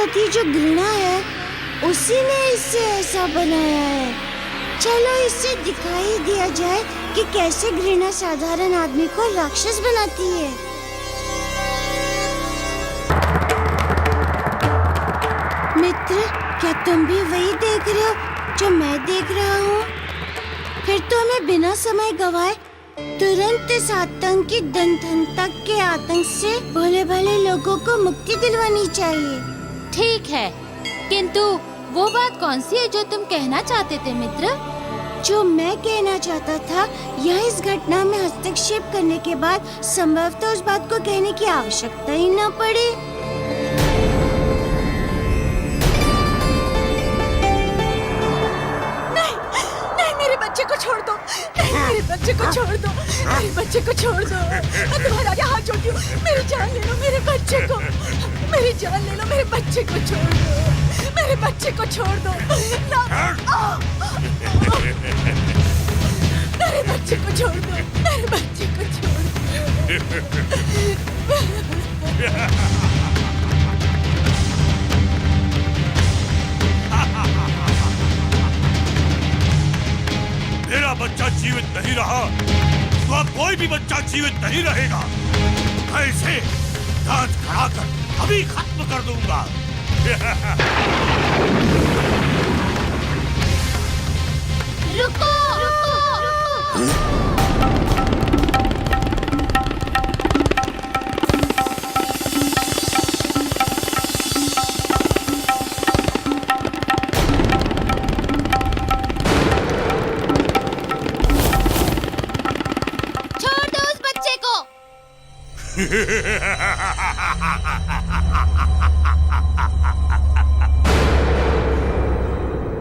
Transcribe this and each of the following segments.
प्रति जो घृणा है उसी ने इसे ऐसा बनाया है। चलो इससे दिखाई दिया जाए कि कैसे घृणा साधारण आदमी को राक्षस बनाती है। मित्र, क्या तुम भी वही देख रहे हो जो मैं देख रहा हूँ? फिर तो हमें बिना समय गवाए तुरंत इस आतंकी दंतक के आतंक से भोले भाले लोगों को मुक्ति दिलवानी चाहिए। ठीक है, किंतु वो बात कौन सी है जो तुम कहना चाहते थे मित्र? जो मैं कहना चाहता था, यह इस घटना में हस्तक्षेप करने के बाद संभवतः उस बात को कहने की आवश्यकता ही न पड़े। को छोड़ दो, मेरे बच्चे को छोड़ दो, मेरे बच्चे को छोड़ दो। मैं तुम्हारे आगे हाथ जोड़ती हूँ, मेरी जान ले लो, मेरे बच्चे को, मेरी जान ले लो, मेरे बच्चे को छोड़ दो, मेरे बच्चे को छोड़ दो। मेरे बच्चे को छोड़ दो, मेरे बच्चे को छोड़ दो। मेरा बच्चा जीवित नहीं रहा तो अब कोई भी बच्चा जीवित नहीं रहेगा। मैं इसे दांत खड़ा कर अभी खत्म कर दूंगा। रुको, रुको।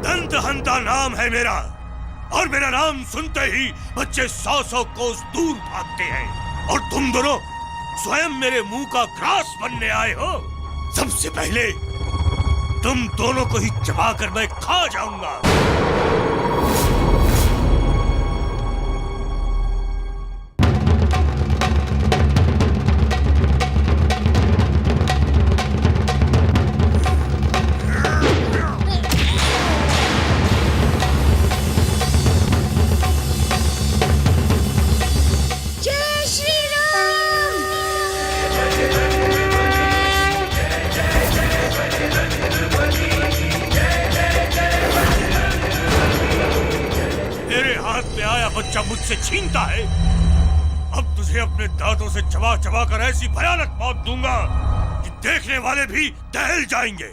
दंतहंता नाम है मेरा, और मेरा नाम सुनते ही बच्चे 100 कोस दूर भागते हैं। और तुम दोनों स्वयं मेरे मुंह का ग्रास बनने आए हो। सबसे पहले तुम दोनों को ही चबाकर मैं खा जाऊंगा। बच्चा मुझसे छीनता है, अब तुझे अपने दांतों से चबा चबा कर ऐसी भयानक मौत दूंगा कि देखने वाले भी दहल जाएंगे।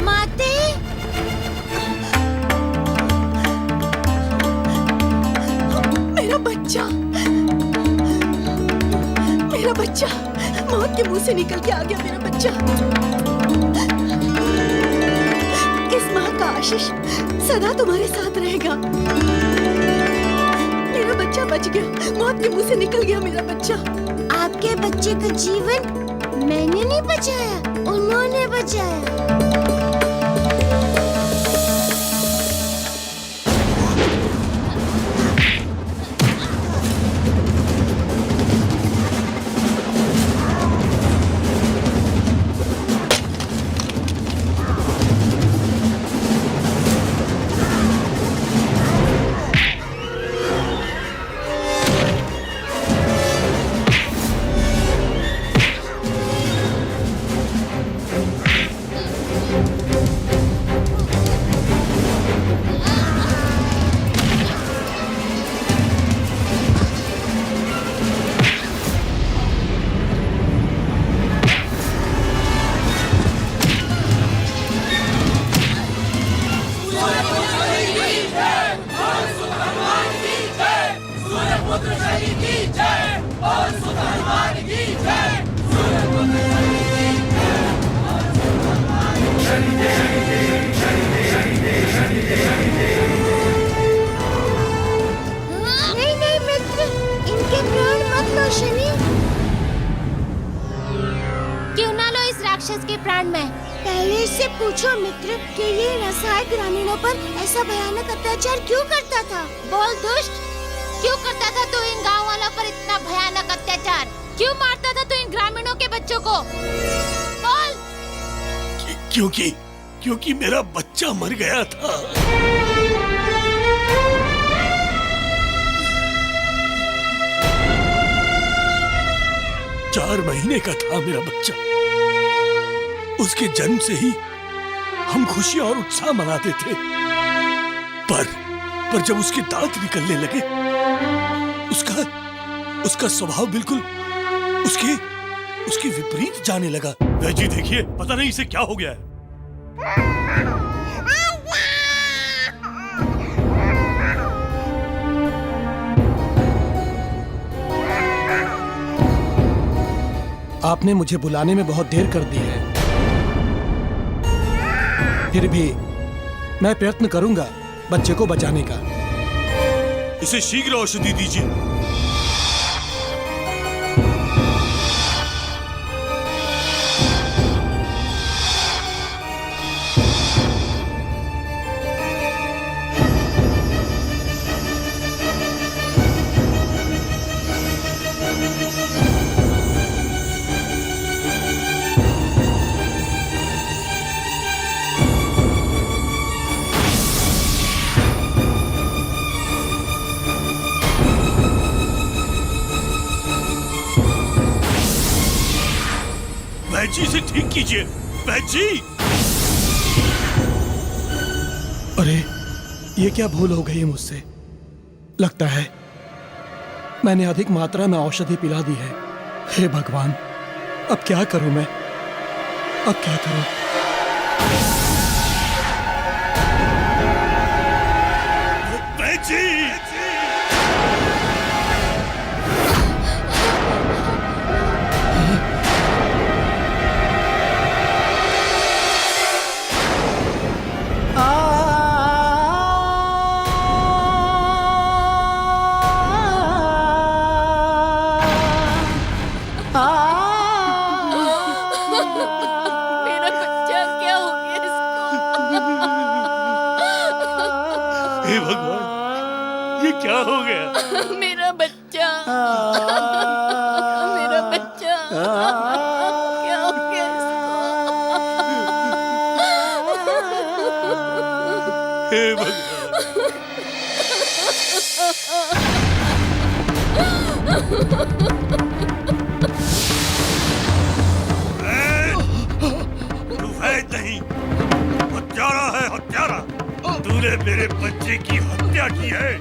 माते, मेरा बच्चा, मेरा बच्चा मौत के मुंह से निकल के आ गया। मेरा बच्चा, इस माँ का आशीष सदा तुम्हारे साथ रहेगा। मेरा बच्चा बच गया, मौत के मुंह से निकल गया मेरा बच्चा। आपके बच्चे का जीवन मैंने नहीं बचाया, उन्होंने बचाया। राक्षस के प्राण में। पहले इससे पूछो मित्र कि ये रसायन ग्रामीणों पर ऐसा भयानक अत्याचार क्यों करता था। बोल दुष्ट, क्यों करता था तू इन गांव वालों पर इतना भयानक अत्याचार? क्यों मारता था तू इन ग्रामीणों के बच्चों को? बोल। क्योंकि मेरा बच्चा मर गया था। 4 महीने का था मेरा बच्चा। उसके जन्म से ही हम खुशी और उत्साह मनाते थे, पर जब उसके दांत निकलने लगे, उसका स्वभाव बिल्कुल उसके विपरीत जाने लगा। जी देखिए, पता नहीं इसे क्या हो गया है। आपने मुझे बुलाने में बहुत देर कर दी है, फिर भी मैं प्रयत्न करूंगा बच्चे को बचाने का। इसे शीघ्र औषधि दीजिए। जी इसे ठीक कीजिए, जी। अरे, ये क्या भूल हो गई मुझसे? लगता है मैंने अधिक मात्रा में औषधि पिला दी है। हे भगवान, अब क्या करूं मैं? अब क्या करूं? जी। मेरा बच्चा क्या हो गया इसको? हे भगवान, ये क्या हो गया? मेरा बच्चा, मेरा बच्चा क्या हो गया इसको? हे भगवान। नहीं, हत्यारा है, हत्यारा। तूने मेरे बच्चे की हत्या की है।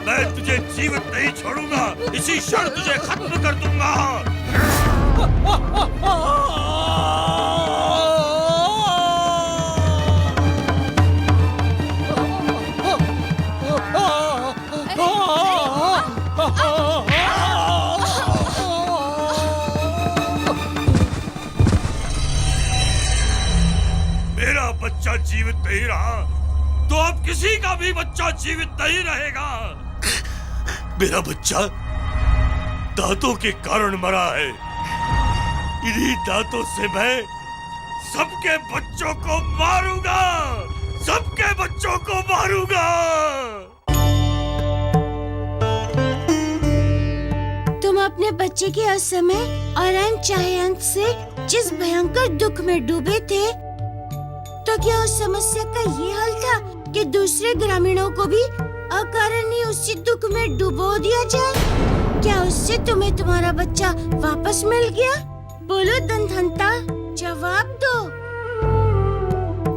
मैं तुझे जीवित नहीं छोड़ूंगा, इसी क्षण तुझे खत्म कर दूंगा। मेरा बच्चा जीवित नहीं रहा तो अब किसी का भी बच्चा जीवित नहीं रहेगा। मेरा बच्चा दांतों के कारण मरा है। इन्हीं दांतों से मैं सबके बच्चों को मारूंगा, सबके बच्चों को मारूंगा। तुम अपने बच्चे के असमय और अनचाहे अंत से जिस भयंकर दुख में डूबे थे, तो क्या उस समस्या का ये हल था कि दूसरे ग्रामीणों को भी अकारण ही उसी दुख में डुबो दिया जाए? क्या उससे तुम्हें तुम्हारा बच्चा वापस मिल गया? बोलो दंतहंता, जवाब दो।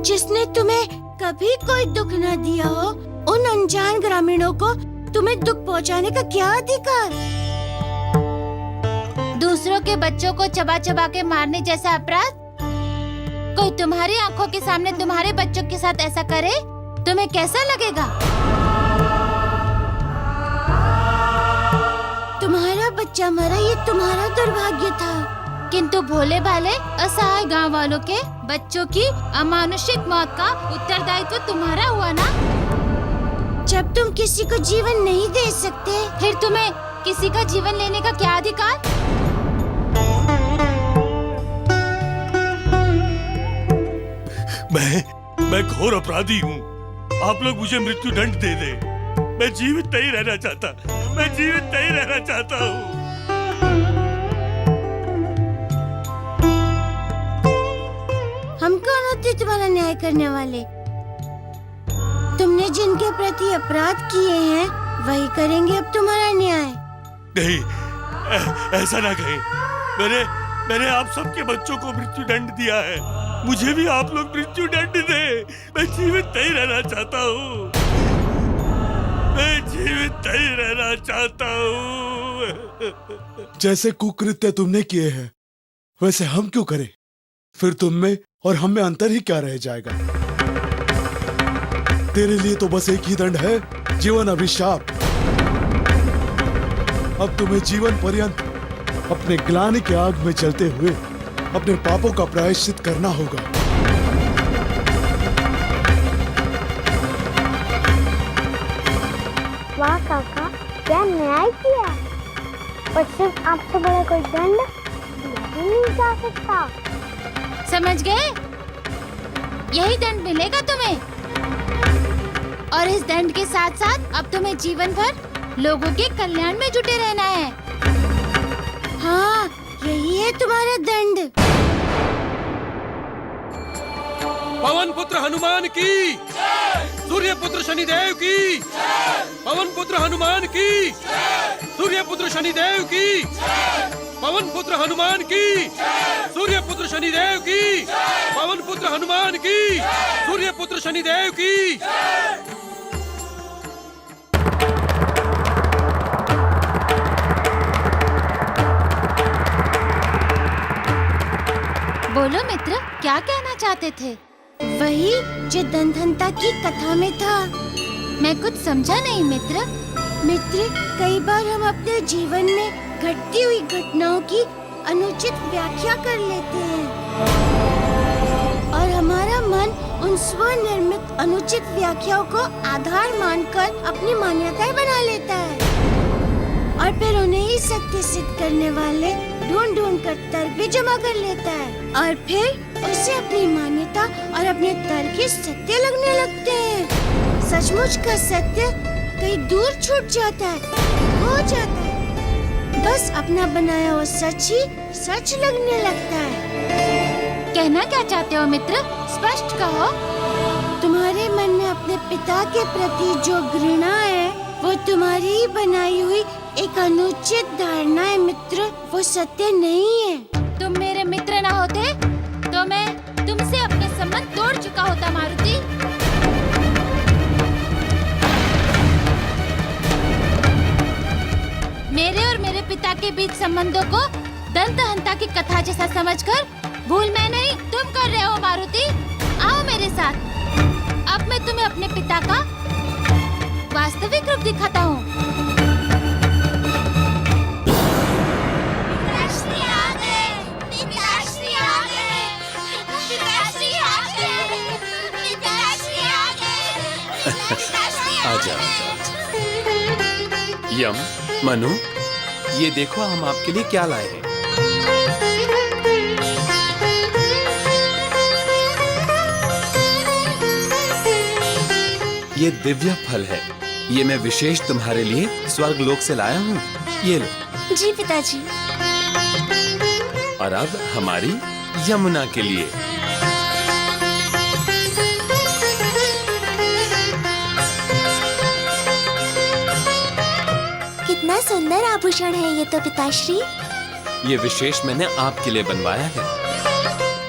जिसने तुम्हें कभी कोई दुख न दिया हो, उन अनजान ग्रामीणों को तुम्हें दुख पहुंचाने का क्या अधिकार? दूसरों के बच्चों को चबा चबा के मारने जैसा अपराध कोई तुम्हारी आंखों के सामने तुम्हारे बच्चों के साथ ऐसा करे, तुम्हें कैसा लगेगा? तुम्हारा बच्चा मरा, ये तुम्हारा दुर्भाग्य था। किंतु भोले भाले असहाय गांव वालों के बच्चों की अमानुषिक मौत का उत्तरदायित्व तुम्हारा हुआ ना? जब तुम किसी को जीवन नहीं दे सकते, फिर तुम्हें किसी का जीवन लेने का क्या अधिकार? मैं घोर अपराधी हूँ। आप लोग मुझे मृत्यु दंड दे दे। मैं जीवित नहीं रहना चाहता। मैं जीवित नहीं रहना चाहता हूँ। हम कौन होते तुम्हारा न्याय करने वाले? तुमने जिनके प्रति अपराध किए हैं वही करेंगे अब तुम्हारा न्याय। नहीं, ऐसा ना कहें। मैंने आप सबके बच्चों को मृत्यु दंड दिया है, मुझे भी आप लोग मृत्यु दंड दे। मैं जीवित नहीं रहना चाहता हूँ, मैं जीवित नहीं रहना चाहता हूँ। जैसे कुकृत्य तुमने किए हैं वैसे हम क्यों करें? फिर तुम में और हम में अंतर ही क्या रह जाएगा? तेरे लिए तो बस एक ही दंड है, जीवन अभिशाप। अब तुम्हें जीवन पर्यंत अपने ग्लानि के आग में चलते हुए अपने पापों का प्रायश्चित करना होगा। वाह काका, क्या न्याय किया। पर सिर्फ आपसे बड़ा कोई दंड नहीं जा सकता। समझ गए? यही दंड मिलेगा तुम्हें। और इस दंड के साथ साथ अब तुम्हें जीवन भर लोगों के कल्याण में जुटे रहना है। हाँ, यही है तुम्हारा दंड। पवन पुत्र हनुमान की, सूर्य पुत्र शनिदेव की, पवन पुत्र हनुमान की, सूर्य पुत्र शनिदेव की, पवन पुत्र हनुमान की, सूर्य पुत्र शनिदेव की, पवन पुत्र हनुमान की, सूर्य पुत्र शनिदेव की। बोलो मित्र, क्या कहना चाहते थे? वही जो दंतहंता की कथा में था। मैं कुछ समझा नहीं मित्र। मित्र, कई बार हम अपने जीवन में घटती हुई घटनाओं की अनुचित व्याख्या कर लेते हैं और हमारा मन उन स्वनिर्मित अनुचित व्याख्याओं को आधार मानकर अपनी मान्यताएं बना लेता है और फिर उन्हें ही सत्य सिद्ध करने वाले ढूंढ कर तर्क भी जमा कर लेता है और फिर उसे अपनी मान्यता और अपने तर्क ही सत्य लगने लगते हैं। सचमुच का सत्य कहीं दूर छूट जाता है, हो जाता है। बस अपना बनाया हुआ सच ही सच लगने लगता है। कहना क्या चाहते हो मित्र? स्पष्ट कहो। तुम्हारे मन में अपने पिता के प्रति जो घृणा है वो तुम्हारी ही बनाई हुई एक अनुचित धारणा है मित्र, वो सत्य नहीं है। तुम मेरे मित्र न होते तो मैं तुमसे अपने संबंध तोड़ चुका होता मारुति। मेरे और मेरे पिता के बीच संबंधों को दंतहंता की कथा जैसा समझकर भूल मैं नहीं, तुम कर रहे हो मारुति। आओ मेरे साथ, अब मैं तुम्हें अपने पिता का वास्तविक रूप दिखाता हूँ। आजा यम, मनु, ये देखो हम आपके लिए क्या लाए हैं। ये दिव्य फल है, ये मैं विशेष तुम्हारे लिए स्वर्ग लोक से लाया हूँ। ये लो। जी पिताजी। और अब हमारी यमुना के लिए। कितना सुंदर आभूषण है ये तो पिताश्री। ये विशेष मैंने आपके लिए बनवाया है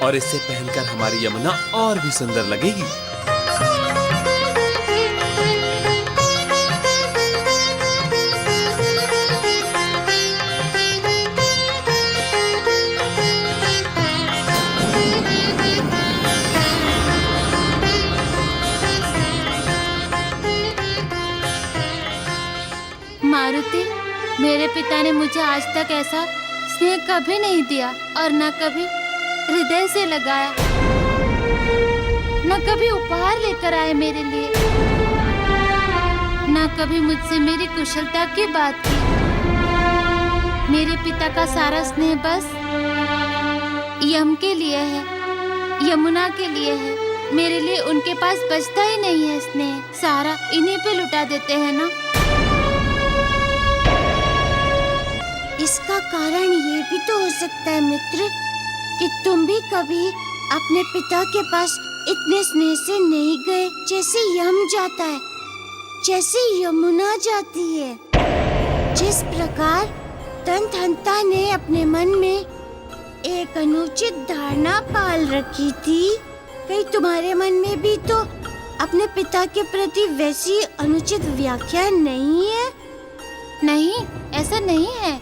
और इसे पहनकर हमारी यमुना और भी सुंदर लगेगी। मारुति, मेरे पिता ने मुझे आज तक ऐसा स्नेह कभी नहीं दिया और न कभी हृदय से लगाया, न कभी उपहार लेकर आए मेरे लिए, न कभी मुझसे मेरी कुशलता की बात की। मेरे पिता का सारा स्नेह बस यम के लिए है, यमुना के लिए है। मेरे लिए उनके पास बचता ही नहीं है स्नेह, सारा इन्हीं पे लुटा देते हैं ना। इसका कारण ये भी तो हो सकता है मित्र कि तुम भी कभी अपने पिता के पास इतने स्नेह से नहीं गए जैसे यम जाता है, जैसे यमुना जाती है। जिस प्रकार दंतहंता ने अपने मन में एक अनुचित धारणा पाल रखी थी, कहीं तुम्हारे मन में भी तो अपने पिता के प्रति वैसी अनुचित व्याख्या नहीं है? नहीं, ऐसा नहीं है।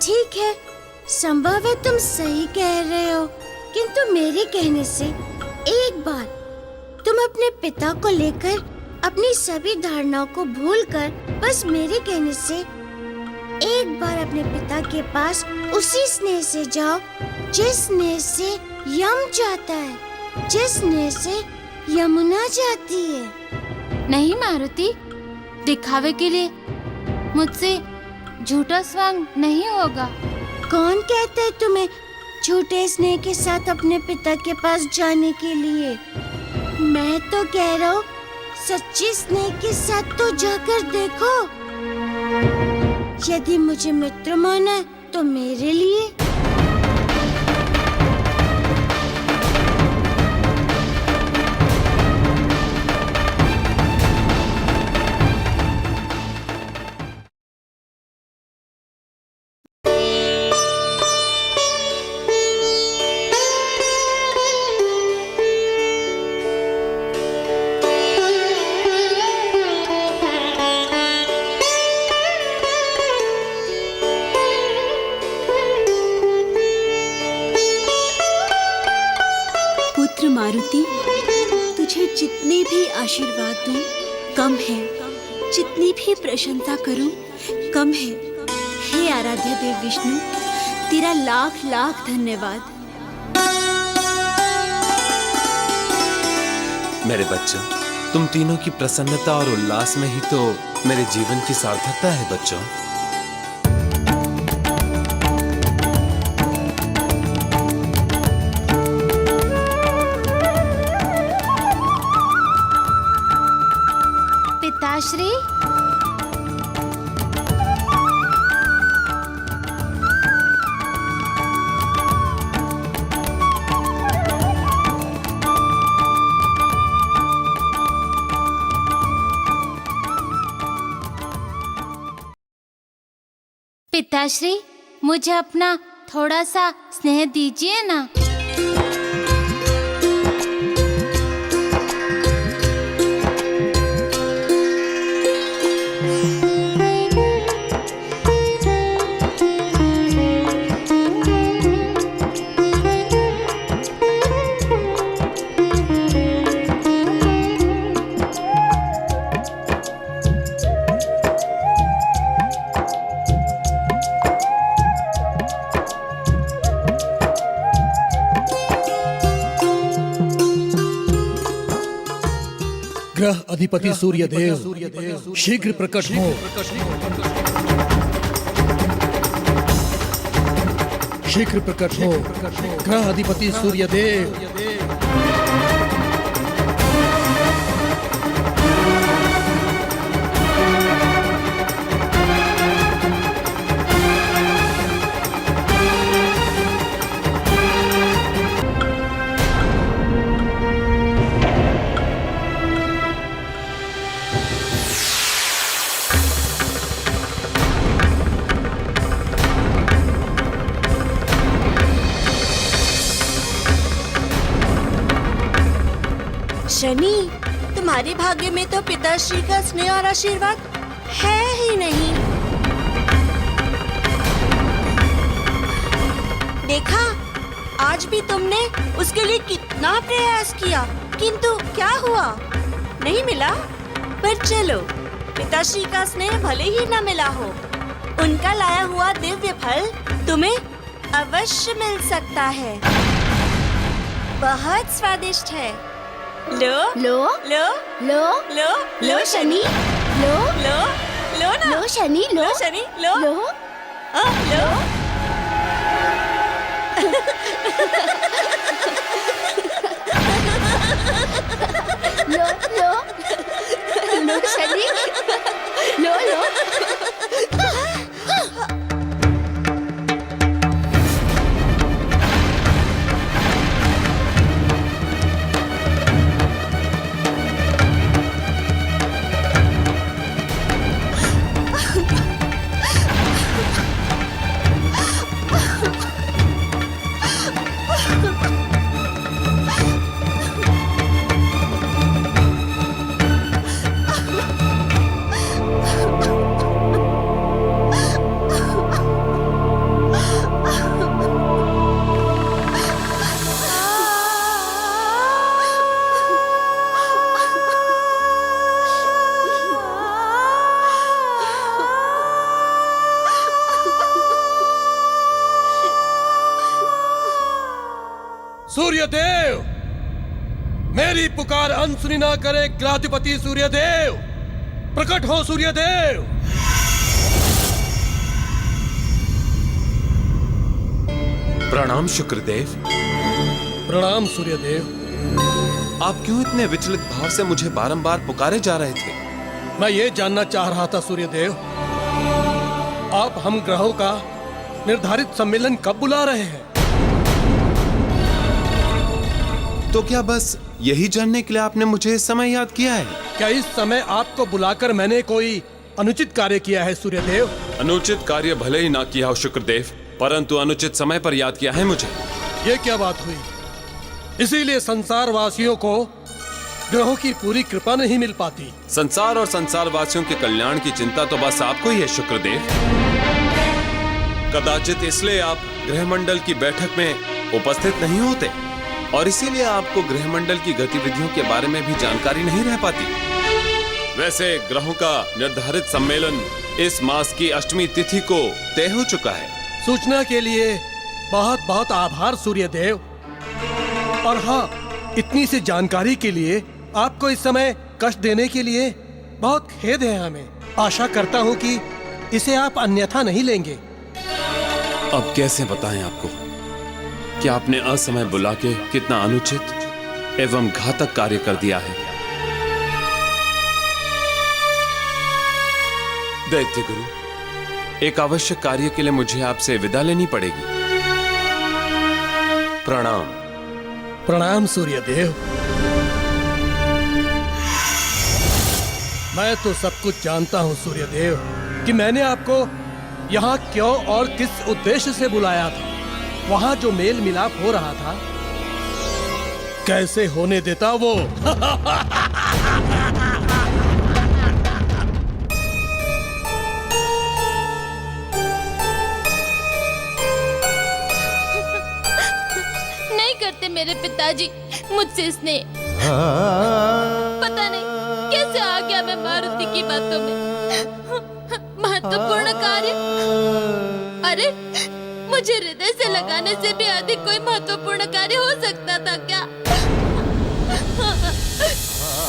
ठीक है, संभव है तुम सही कह रहे हो, किंतु मेरे कहने से एक बार तुम अपने पिता को लेकर अपनी सभी धारणाओं को भूलकर बस मेरे कहने से एक बार अपने पिता के पास उसी स्नेह से जाओ जिस स्नेह से यम जाता है, जिस स्नेह से यमुना जाती है। नहीं मारुति, दिखावे के लिए मुझसे झूठा स्वांग नहीं होगा। कौन कहता है तुम्हें झूठे स्नेह के साथ अपने पिता के पास जाने के लिए? मैं तो कह रहा हूँ सच्ची स्नेह के साथ तो जाकर देखो। यदि मुझे मित्र माना है तो मेरे लिए। मारुति, तुझे जितने भी आशीर्वाद दूं कम है, जितनी भी प्रशंसा करूं कम है। हे आराध्य देव विष्णु, तेरा लाख लाख धन्यवाद। मेरे बच्चों, तुम तीनों की प्रसन्नता और उल्लास में ही तो मेरे जीवन की सार्थकता है बच्चों। पिताश्री, पिताश्री, मुझे अपना थोड़ा सा स्नेह दीजिए ना। ग्रह अधिपति सूर्य देव शीघ्र प्रकट हो। शीघ्र प्रकट हो ग्रह अधिपति सूर्य देव। शनि, तुम्हारे भाग्य में तो पिताश्री का स्नेह और आशीर्वाद है ही नहीं। देखा, आज भी तुमने उसके लिए कितना प्रयास किया, किंतु क्या हुआ? नहीं मिला। पर चलो, पिताश्री का स्नेह भले ही न मिला हो, उनका लाया हुआ दिव्य फल तुम्हें अवश्य मिल सकता है। बहुत स्वादिष्ट है। लो लो लो लो लो लो शनि, लो लो लो ना, लो शनि, लो शनि, लो लो लो। लो लो लो शनि, लो लो। सूर्यदेव, मेरी पुकार अनसुनी ना करे ग्राधिपति सूर्यदेव, प्रकट हो सूर्यदेव। प्रणाम शुक्रदेव। प्रणाम सूर्यदेव। आप क्यों इतने विचलित भाव से मुझे बारंबार पुकारे जा रहे थे? मैं ये जानना चाह रहा था सूर्यदेव, आप हम ग्रहों का निर्धारित सम्मेलन कब बुला रहे हैं? तो क्या बस यही जानने के लिए आपने मुझे इस समय याद किया है? क्या इस समय आपको बुलाकर मैंने कोई अनुचित कार्य किया है सूर्यदेव? अनुचित कार्य भले ही ना किया हो शुक्रदेव, परंतु अनुचित समय पर याद किया है मुझे। ये क्या बात हुई? इसीलिए संसार वासियों को ग्रहों की पूरी कृपा नहीं मिल पाती। संसार और संसार वासियों के कल्याण की चिंता तो बस आपको ही है शुक्रदेव। कदाचित इसलिए आप गृहमंडल की बैठक में उपस्थित नहीं होते और इसीलिए आपको गृहमंडल की गतिविधियों के बारे में भी जानकारी नहीं रह पाती। वैसे ग्रहों का निर्धारित सम्मेलन इस मास की अष्टमी तिथि को तय हो चुका है। सूचना के लिए बहुत बहुत आभार सूर्यदेव। और हाँ, इतनी सी जानकारी के लिए आपको इस समय कष्ट देने के लिए बहुत खेद है हमें। आशा करता हूँ कि इसे आप अन्यथा नहीं लेंगे। अब कैसे बताएं आपको कि आपने असमय बुला के कितना अनुचित एवं घातक कार्य कर दिया है। दैत्य गुरु, एक आवश्यक कार्य के लिए मुझे आपसे विदा लेनी पड़ेगी। प्रणाम। प्रणाम सूर्यदेव। मैं तो सब कुछ जानता हूँ सूर्यदेव कि मैंने आपको यहाँ क्यों और किस उद्देश्य से बुलाया था। वहाँ जो मेल मिलाप हो रहा था, कैसे होने देता वो। नहीं करते मेरे पिताजी मुझसे स्नेह। पता नहीं कैसे आ गया मैं मारुति की बातों में। महत्वपूर्ण कार्य? अरे मुझे हृदय से लगाने से भी अधिक कोई महत्वपूर्ण कार्य हो सकता था क्या?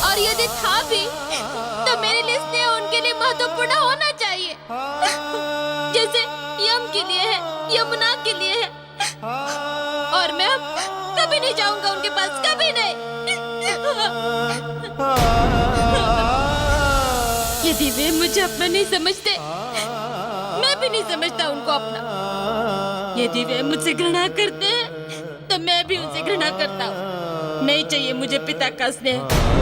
और यदि था भी तो मेरे लिए स्नेह उनके लिए महत्वपूर्ण होना चाहिए, जैसे यम के लिए है, यमुना के लिए है। और मैं अब कभी नहीं जाऊंगा उनके पास, कभी नहीं। यदि वे मुझे अपना नहीं समझते, मैं भी नहीं समझता उनको अपना। यदि वे मुझसे घृणा करते हैं तो मैं भी उनसे घृणा करता हूँ। नहीं चाहिए मुझे पिता का स्नेह।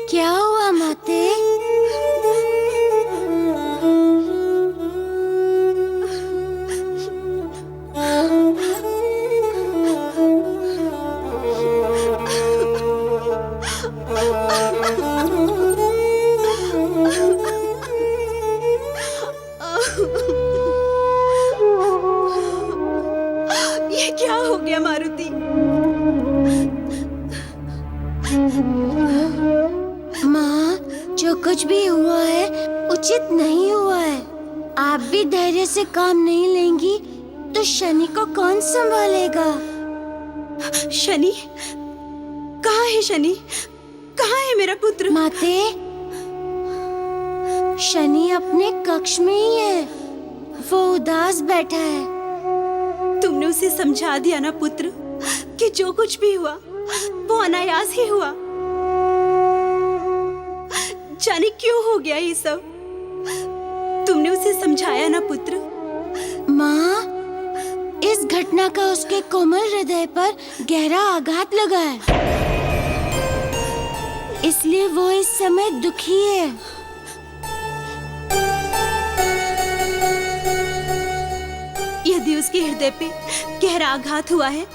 क्या हुआ माते? ये क्या हो गया मारुति? माँ, जो कुछ भी हुआ है उचित नहीं हुआ है। आप भी धैर्य से काम नहीं लेंगी तो शनि को कौन संभालेगा? शनि? कहाँ है शनि? कहाँ है मेरा पुत्र? माते, शनि अपने कक्ष में ही है। वो उदास बैठा है। तुमने उसे समझा दिया ना पुत्र कि जो कुछ भी हुआ वो अनायास ही हुआ। जाने क्यों हो गया ये सब? तुमने उसे समझाया ना पुत्र? माँ, इस घटना का उसके कोमल हृदय पर गहरा आघात लगा है, इसलिए वो इस समय दुखी है। उसके हृदय पे गहरा आघात हुआ है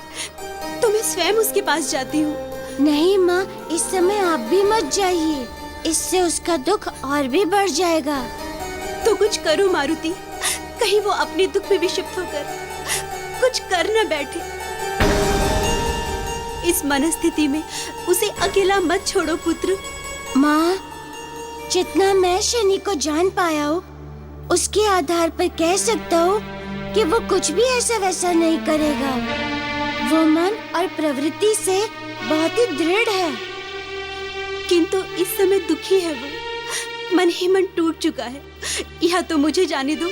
तो मैं स्वयं उसके पास जाती हूँ। नहीं माँ, इस समय आप भी मत जाइए, इससे उसका दुख और भी बढ़ जाएगा। तो कुछ करो मारुति, कहीं वो अपने दुख में विक्षिप्त होकर कुछ कर न बैठे। इस मनस्थिति में उसे अकेला मत छोड़ो पुत्र। माँ, जितना मैं शनि को जान पाया हूँ, उसके आधार पर कह सकता हूँ कि वो कुछ भी ऐसा वैसा नहीं करेगा। वो मन और प्रवृत्ति से बहुत ही दृढ़ है। किंतु इस समय दुखी है वो, मन ही मन टूट चुका है। या तो मुझे जाने दो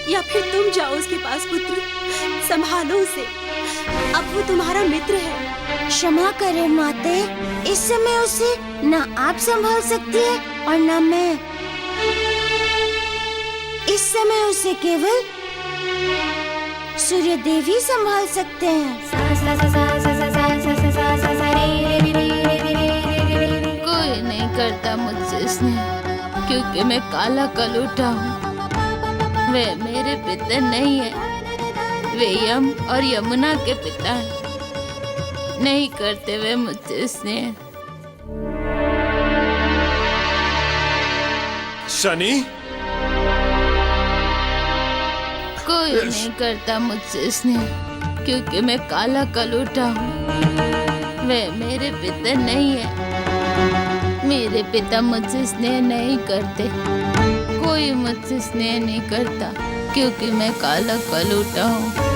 या फिर तुम जाओ उसके पास पुत्र, संभालो उसे, अब वो तुम्हारा मित्र है। क्षमा करे माते, इस समय उसे न आप संभाल सकती है और न मैं। इस समय उसे केवल सूर्य देवी संभाल सकते हैं। कोई नहीं करता मुझसे स्नेह, क्योंकि मैं काला कलूटा हूँ। वे मेरे पिता नहीं है, वे यम और यमुना के पिता हैं। नहीं करते वे मुझसे स्नेह। शनि, कोई नहीं करता मुझसे स्नेह, क्योंकि मैं काला कलूटा हूँ। वे मेरे पिता नहीं है, मेरे पिता मुझसे स्नेह नहीं करते। कोई मुझसे स्नेह नहीं करता, क्योंकि मैं काला कलूटा हूँ।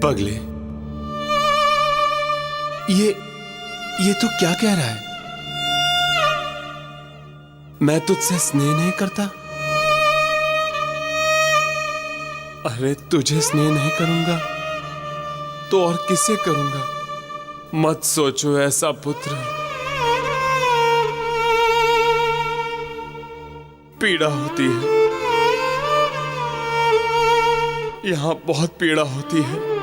पगले, ये तो क्या कह रहा है? मैं तुझसे स्नेह नहीं करता? अरे तुझे स्नेह नहीं करूंगा तो और किसे करूंगा? मत सोचो ऐसा पुत्र। पीड़ा होती है, यहां बहुत पीड़ा होती है।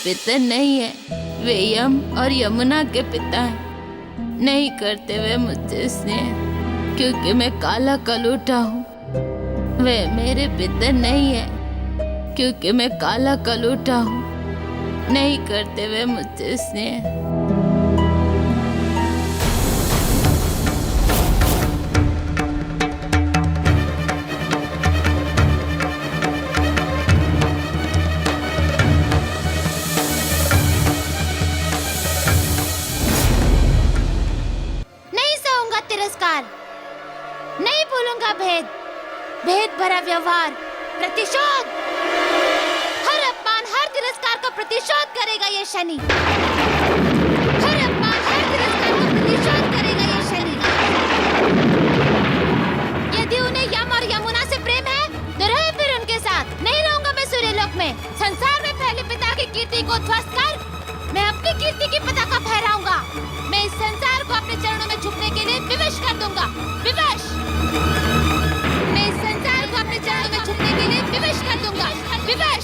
पिता नहीं है, वे यम और यमुना के पिता हैं। नहीं करते वे मुझसे स्नेह, क्योंकि मैं काला कलूटा हूँ। वे मेरे पिता नहीं है, क्योंकि मैं काला कलूटा हूँ। नहीं करते वे मुझसे स्नेह। नहीं भूलूंगा भेद, भेद भरा व्यवहार, प्रतिशोध। हर अपमान, हर तिरस्कार का प्रतिशोध करेगा ये शनि। हर अपमान, हर तिरस्कार का प्रतिशोध करेगा ये शनि। यदि उन्हें यम और यमुना से प्रेम है तो रहे फिर उनके साथ। नहीं रहूंगा मैं सूर्यलोक में। संसार में फैले पिता की कीर्ति को ध्वस्त कर मैं अपनी कीर्ति की पताका फहराऊंगा। मैं इस संसार को अपने चरणों में झुकने के लिए विवश कर दूंगा। विवश। मैं इस संसार को अपने चरणों में झुकने के लिए विवश कर दूंगा। विवश।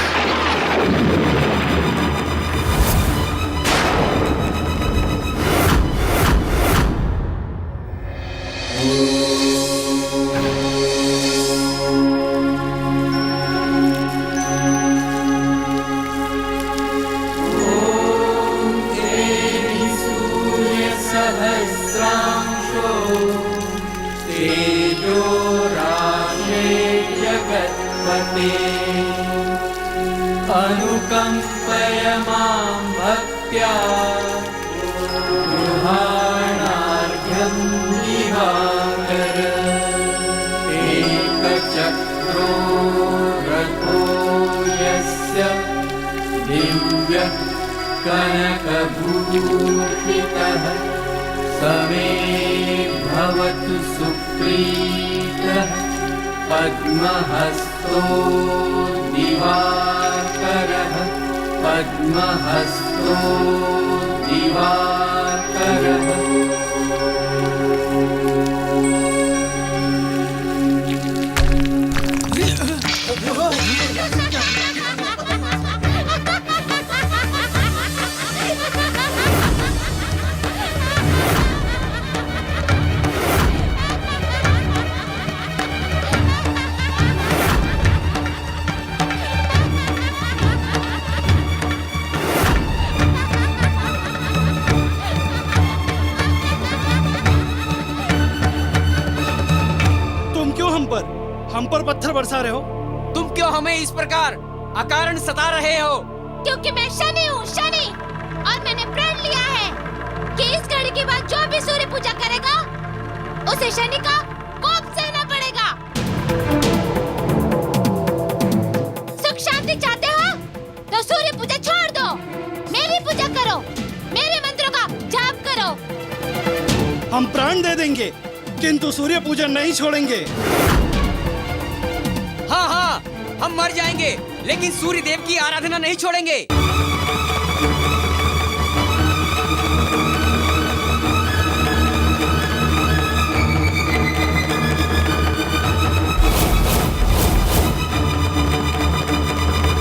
अनुकंपय मां भक्त्या गृहाणार्घ्यं दिवाकर एकचक्रो रथो यस्य दिव्यः कनकभूषितः स मे भवतु सुप्रीतः पद्महस्तो दिवाकरः पद्महस्तो दिवाकरः। हम पर पत्थर बरसा रहे हो? तुम क्यों हमें इस प्रकार अकारण सता रहे हो? क्योंकि मैं शनि हूँ, शनि। और मैंने प्रण लिया है कि इस घड़ी के बाद जो भी सूर्य पूजा करेगा उसे शनि का कोप सहना पड़ेगा। सुख शांति चाहते हो तो सूर्य पूजा छोड़ दो, मेरी पूजा करो, मेरे मंत्रों का जाप करो। हम प्राण दे देंगे किंतु सूर्य पूजा नहीं छोड़ेंगे। हाँ हाँ, हम मर जाएंगे लेकिन सूर्य देव की आराधना नहीं छोड़ेंगे।